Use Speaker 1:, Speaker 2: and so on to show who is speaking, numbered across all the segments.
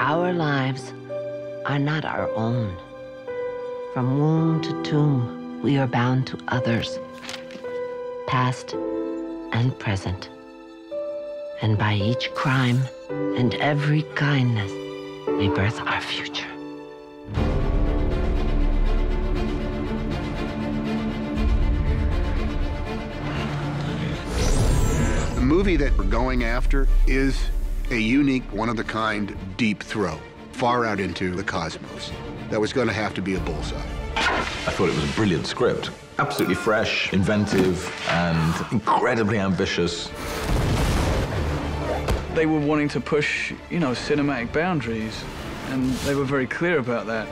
Speaker 1: Our lives are not our own. From womb to tomb, we are bound to others, past and present. And by each crime and every kindness, we birth our future.
Speaker 2: The movie that we're going after is a unique, one-of-a-kind, deep throw, far out into the cosmos. That was going to have to be a bullseye.
Speaker 3: I thought it was a brilliant script. Absolutely fresh, inventive, and incredibly ambitious.
Speaker 4: They were wanting to push, cinematic boundaries, and they were very clear about that.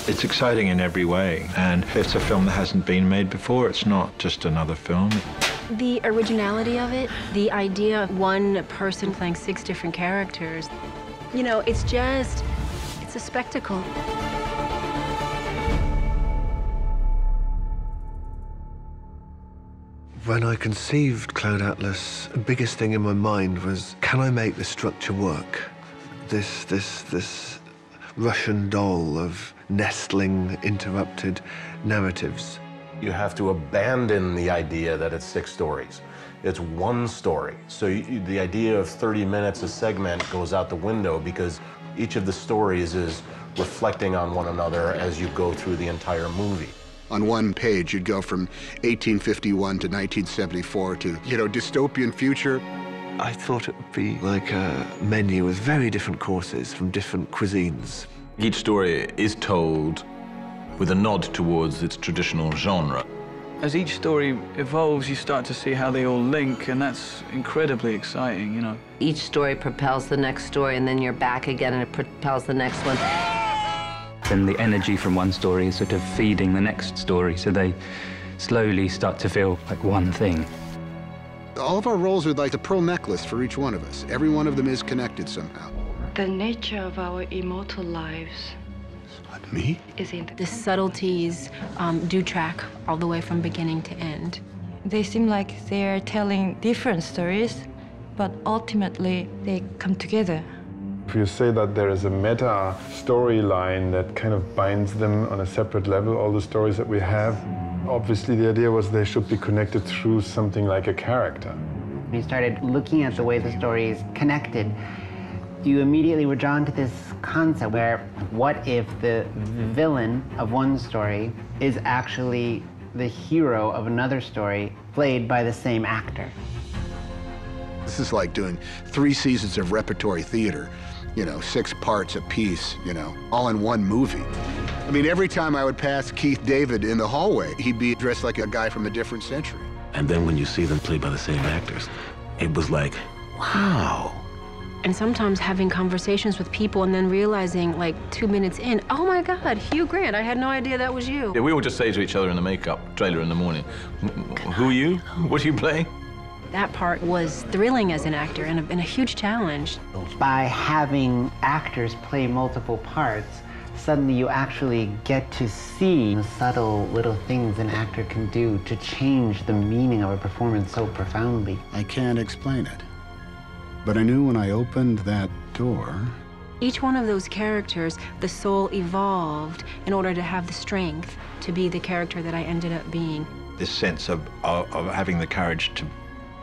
Speaker 5: It's exciting in every way, and it's a film that hasn't been made before. It's not just another film.
Speaker 6: The originality of it, the idea of one person playing 6 different characters, it's a spectacle.
Speaker 7: When I conceived Cloud Atlas, the biggest thing in my mind was, can I make the structure work? This Russian doll of nestling, interrupted narratives.
Speaker 8: You have to abandon the idea that it's 6 stories. It's one story. So the idea of 30 minutes a segment goes out the window because each of the stories is reflecting on one another as you go through the entire movie.
Speaker 2: On one page, you'd go from 1851 to 1974 to, dystopian future.
Speaker 7: I thought it would be like a menu with very different courses from different cuisines.
Speaker 3: Each story is told with a nod towards its traditional genre.
Speaker 4: As each story evolves, you start to see how they all link, and that's incredibly exciting,
Speaker 1: Each story propels the next story, and then you're back again, and it propels the next one.
Speaker 9: And the energy from one story is sort of feeding the next story, so they slowly start to feel like one thing.
Speaker 2: All of our roles are like a pearl necklace for each one of us. Every one of them is connected somehow.
Speaker 10: The nature of our immortal lives
Speaker 2: Me?
Speaker 10: is in
Speaker 6: The subtleties do track all the way from beginning to end.
Speaker 11: They seem like they're telling different stories, but ultimately they come together.
Speaker 12: If you say that there is a meta storyline that kind of binds them on a separate level, all the stories that we have, obviously the idea was they should be connected through something like a character.
Speaker 13: When you started looking at the way the story is connected, you immediately were drawn to this concept where what if the villain of one story is actually the hero of another story played by the same actor?
Speaker 2: This is like doing 3 seasons of repertory theater, 6 parts a piece, all in one movie. I mean, every time I would pass Keith David in the hallway, he'd be dressed like a guy from a different century.
Speaker 14: And then when you see them played by the same actors, it was like, wow.
Speaker 6: And sometimes having conversations with people and then realizing, like, 2 minutes in, oh my God, Hugh Grant, I had no idea that was you.
Speaker 3: Yeah, we would just say to each other in the makeup trailer in the morning, who are you? What are you playing?
Speaker 6: That part was thrilling as an actor and a huge challenge.
Speaker 13: By having actors play multiple parts, suddenly you actually get to see the subtle little things an actor can do to change the meaning of a performance so profoundly.
Speaker 2: I can't explain it. But I knew when I opened that door...
Speaker 6: Each one of those characters, the soul evolved in order to have the strength to be the character that I ended up being.
Speaker 5: This sense of having the courage to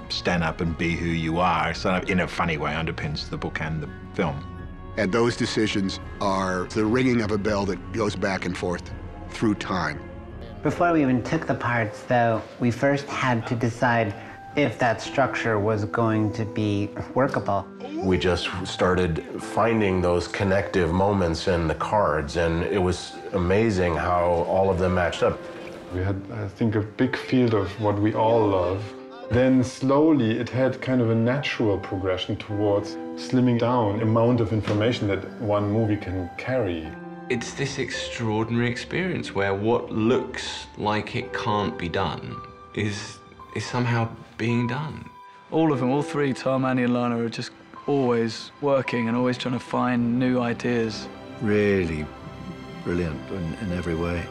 Speaker 5: stand up and be who you are, sort of in a funny way, underpins the book and the film.
Speaker 2: And those decisions are the ringing of a bell that goes back and forth through time.
Speaker 13: Before we even took the parts, though, we first had to decide if that structure was going to be workable.
Speaker 8: We just started finding those connective moments in the cards, and it was amazing how all of them matched up.
Speaker 12: We had, I think, a big field of what we all love. Then slowly it had kind of a natural progression towards slimming down the amount of information that one movie can carry.
Speaker 15: It's this extraordinary experience where what looks like it can't be done is somehow being done.
Speaker 4: All of them, all 3, Tom, Annie and Lana, are just always working and always trying to find new ideas.
Speaker 14: Really brilliant in every way.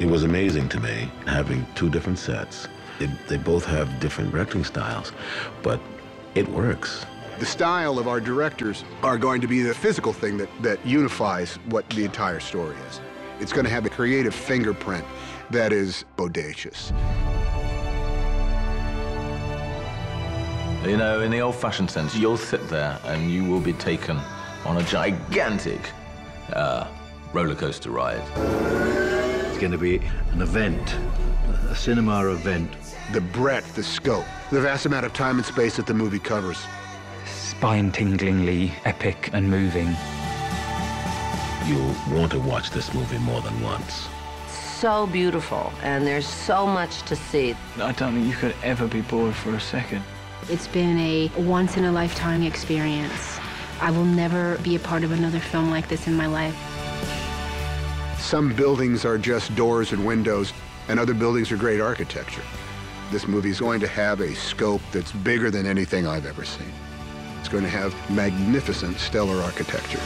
Speaker 14: It was amazing to me having 2 different sets. They both have different directing styles, but it works.
Speaker 2: The style of our directors are going to be the physical thing that unifies what the entire story is. It's going to have a creative fingerprint that is bodacious.
Speaker 3: You know, in the old-fashioned sense, you'll sit there and you will be taken on a gigantic roller coaster ride.
Speaker 14: It's going to be an event, a cinema event.
Speaker 2: The breadth, the scope, the vast amount of time and space that the movie covers.
Speaker 9: Spine-tinglingly epic and moving.
Speaker 14: You'll want to watch this movie more than once.
Speaker 1: So beautiful, and there's so much to see.
Speaker 4: I don't think you could ever be bored for a second.
Speaker 6: It's been a once-in-a-lifetime experience. I will never be a part of another film like this in my life.
Speaker 2: Some buildings are just doors and windows, and other buildings are great architecture. This movie is going to have a scope that's bigger than anything I've ever seen. It's going to have magnificent, stellar architecture.